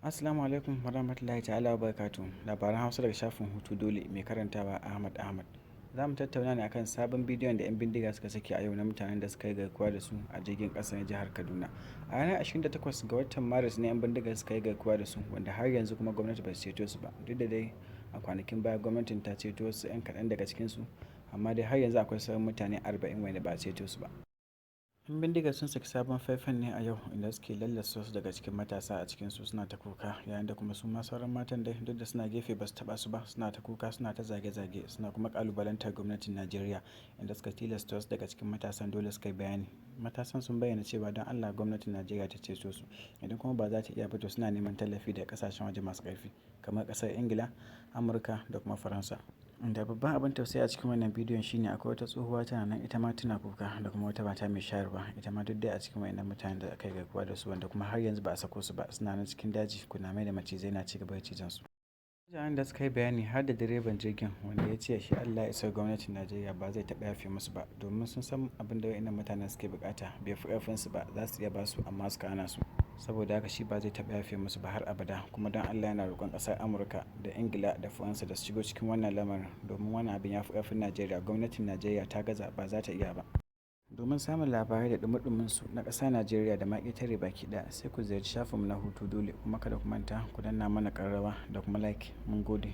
Assalamu alaikum warahmatullahi ta'ala wabarakatuh. Labaran Hausa daga shafin Hutu Dole mai karantawa Ahmad Ahmad. Za mu tattauna ne akan sabon bidiyon da 'yan bindiga suka saki a yau na mutanen da suka yi garkuwa da su a jirgin ƙasa na jihar Kaduna. A ranar 28 ga watan Maris ne 'yan bindiga suka yi garkuwa da su, wanda har yanzu kuma gwamnati ba su ceto su ba. Duk da dai a kwanakin baya gwamnatin ta ceto wasu 'yan kaɗan daga cikinsu, amma dai har yanzu akwai sauran mutane 40 wanda ba a ceto su ba. 'Yan bindigar sun saki sabon faifan ne a yau, inda suke lallasa wasu daga cikin matasa a cikinsu suna ta kuka, yayin da kuma su ma sauran matan dai duk da suna gefe ba su taɓa su ba, suna ta kuka, suna ta zage-zage, suna kuma kalubalantar gwamnatin Najeriya, inda suka tilasta wasu daga cikin matasan dole suka yi bayani. Matasan sun bayyana cewa don Allah gwamnatin Najeriya ta ceto su, idan kuma ba za ta iya ba to suna neman tallafi daga kasashen waje masu ƙarfi kamar ƙasar Ingila, Amurka da kuma Faransa. Da babban abin tausayi a cikin wannan bidiyon shine akwai wata tsohuwa tana nan ita ma tana kuka, da kuma wata mata mai shayarwa ita ma duk dai a cikin wayannan mutanen da aka yi garkuwa da su, wanda kuma har yanzu ba a sako su ba, suna nan cikin daji kunamai da macizai na cigaba da cizon su. Jami'an da suka yi bayani har da direban jirgin, wanda ya ce shi Allah ya isa gwamnatin Najeriya ba zai taɓa yafe musu ba, domin sun san abin da wayannan mutanen suke bukata bai fi ƙarfinsu ba, za su iya ba su amma suka hana su. Saboda haka shi ba zai taɓa yafe musu ba har abada, kuma don Allah yana roƙon ƙasar Amurka da Ingila da Faransa da su shigo cikin wannan lamarin, domin wannan abin ya fi ƙarfin Najeriya. Gwamnatin Najeriya ta gaza, ba za ta iya ba. Domin samun labarai da ɗumi su na ƙasa Najeriya da ma ƙetare baki ɗaya, sai ku ziyarci shafinmu na Hutu Dole, kuma kada ku manta ku danna mana ƙararrawa da kuma like. Mun gode.